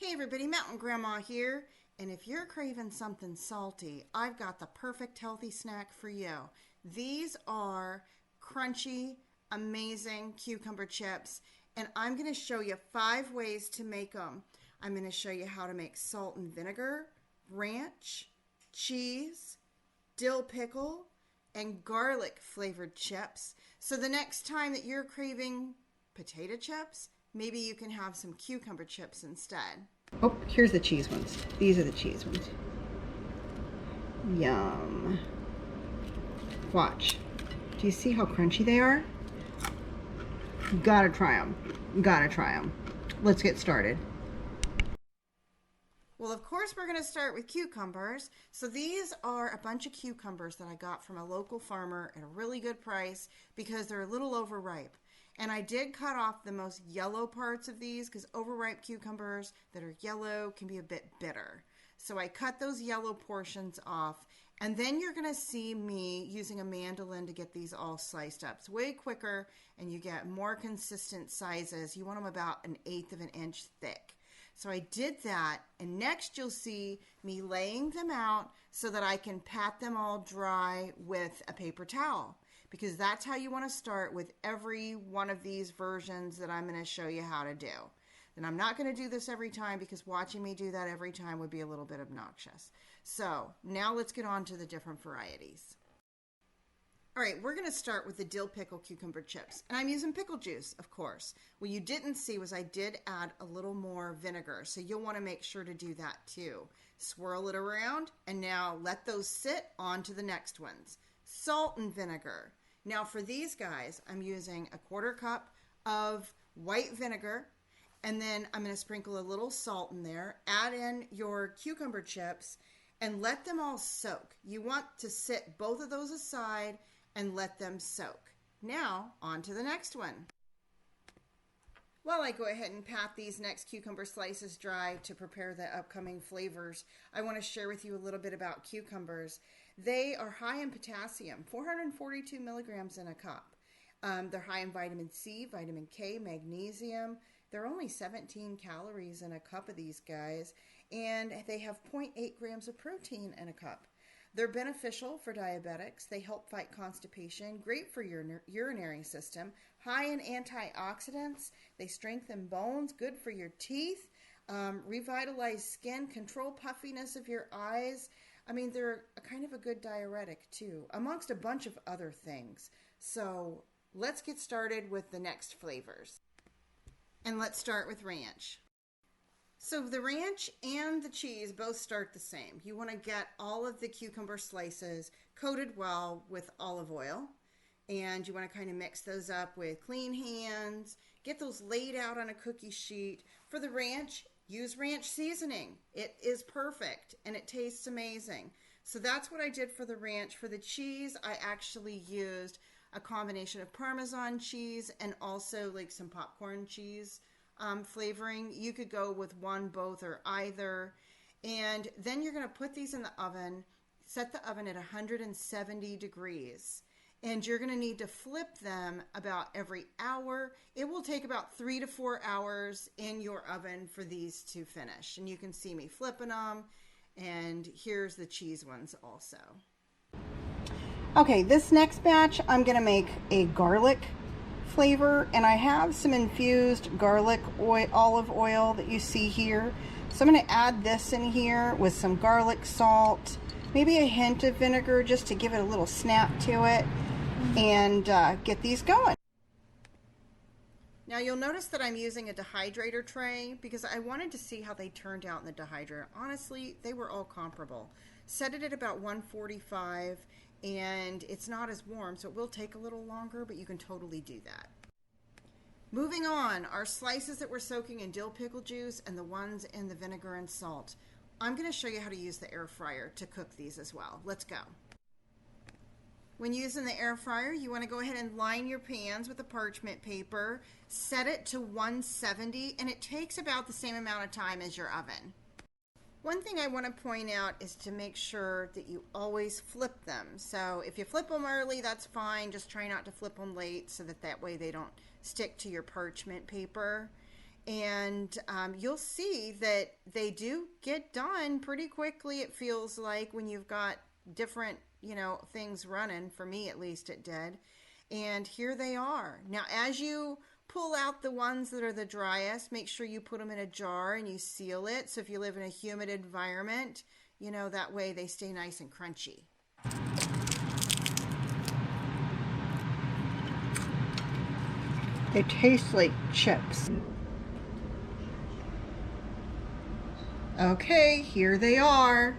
Hey everybody, Mountain Grandma here, and if you're craving something salty, I've got the perfect healthy snack for you. These are crunchy, amazing cucumber chips, and I'm going to show you 5 ways to make them. I'm going to show you how to make salt and vinegar, ranch, cheese, dill pickle, and garlic flavored chips. So the next time that you're craving potato chips, maybe you can have some cucumber chips instead. Oh, here's the cheese ones. These are the cheese ones. Yum. Watch. Do you see how crunchy they are? Gotta try them. Gotta try them. Let's get started. Well, of course, we're going to start with cucumbers. So these are a bunch of cucumbers that I got from a local farmer at a really good price because they're a little overripe. And I did cut off the most yellow parts of these because overripe cucumbers that are yellow can be a bit bitter. So I cut those yellow portions off. And then you're going to see me using a mandolin to get these all sliced up. It's way quicker and you get more consistent sizes. You want them about 1/8 of an inch thick. So I did that, and next you'll see me laying them out so that I can pat them all dry with a paper towel, because that's how you want to start with every one of these versions that I'm going to show you how to do. And I'm not going to do this every time because watching me do that every time would be a little bit obnoxious. So now let's get on to the different varieties. All right, we're going to start with the dill pickle cucumber chips. And I'm using pickle juice, of course. What you didn't see was I did add a little more vinegar, so you'll want to make sure to do that too. Swirl it around, and now let those sit on to the next ones. Salt and vinegar. Now for these guys, I'm using a 1/4 cup of white vinegar, and then I'm going to sprinkle a little salt in there. Add in your cucumber chips, and let them all soak. You want to sit both of those aside and let them soak. Now, on to the next one. While I go ahead and pat these next cucumber slices dry to prepare the upcoming flavors, I want to share with you a little bit about cucumbers. They are high in potassium, 442 milligrams in a cup. They're high in vitamin C, vitamin K, magnesium. They're only 17 calories in a cup of these guys, and they have 0.8 grams of protein in a cup. They're beneficial for diabetics. They help fight constipation, great for your urinary system, high in antioxidants. They strengthen bones, good for your teeth, revitalize skin, control puffiness of your eyes. I mean, they're kind of a good diuretic too, amongst a bunch of other things. So let's get started with the next flavors. And let's start with ranch. So the ranch and the cheese both start the same. You want to get all of the cucumber slices coated well with olive oil, and you want to kind of mix those up with clean hands. Get those laid out on a cookie sheet. For the ranch, use ranch seasoning. It is perfect and it tastes amazing. So that's what I did for the ranch. For the cheese, I actually used a combination of Parmesan cheese and also like some popcorn cheese flavoring. You could go with one, both, or either. And then you're going to put these in the oven, set the oven at 170 degrees. And you're going to need to flip them about every hour. It will take about 3 to 4 hours in your oven for these to finish. And you can see me flipping them. And here's the cheese ones also. Okay, this next batch, I'm going to make a garlic flavor, and I have some infused garlic oil, olive oil that you see here. So I'm going to add this in here with some garlic salt, maybe a hint of vinegar just to give it a little snap to it, and get these going. Now you'll notice that I'm using a dehydrator tray because I wanted to see how they turned out in the dehydrator. Honestly, they were all comparable. Set it at about 145, and it's not as warm, so it will take a little longer, but you can totally do that. Moving on, our slices that we're soaking in dill pickle juice and the ones in the vinegar and salt. I'm going to show you how to use the air fryer to cook these as well. Let's go. When using the air fryer, you want to go ahead and line your pans with a parchment paper, set it to 170, and it takes about the same amount of time as your oven. One thing I want to point out is to make sure that you always flip them. So if you flip them early, that's fine. Just try not to flip them late so that way they don't stick to your parchment paper. And you'll see that they do get done pretty quickly. It feels like when you've got different, things running. For me, at least, it did. And here they are. Now, as you pull out the ones that are the driest, make sure you put them in a jar and you seal it. So if you live in a humid environment, that way they stay nice and crunchy. They taste like chips. Okay, here they are.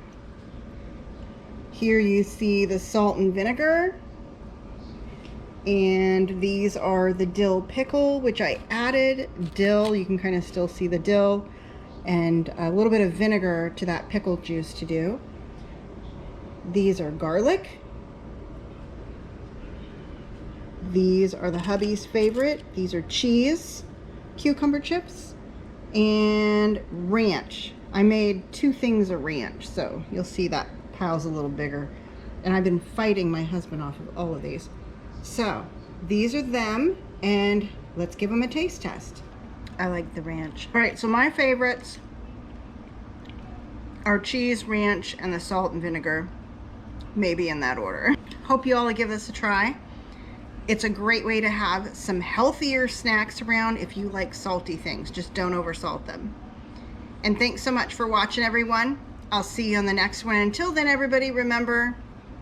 Here you see the salt and vinegar. And these are the dill pickle, which I added dill. You can kind of still see the dill and a little bit of vinegar to that pickle juice to do. These are garlic. These are the hubby's favorite. These are cheese, cucumber chips, and ranch. I made 2 things of ranch, so you'll see that pile's a little bigger. And I've been fighting my husband off of all of these. So these are them, and let's give them a taste test. I like the ranch. All right, so my favorites are cheese, ranch, and the salt and vinegar, maybe in that order. Hope you all will give this a try. It's a great way to have some healthier snacks around if you like salty things. Just don't oversalt them. And thanks so much for watching, everyone. I'll see you on the next one. Until then, everybody, remember,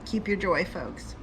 keep your joy, folks.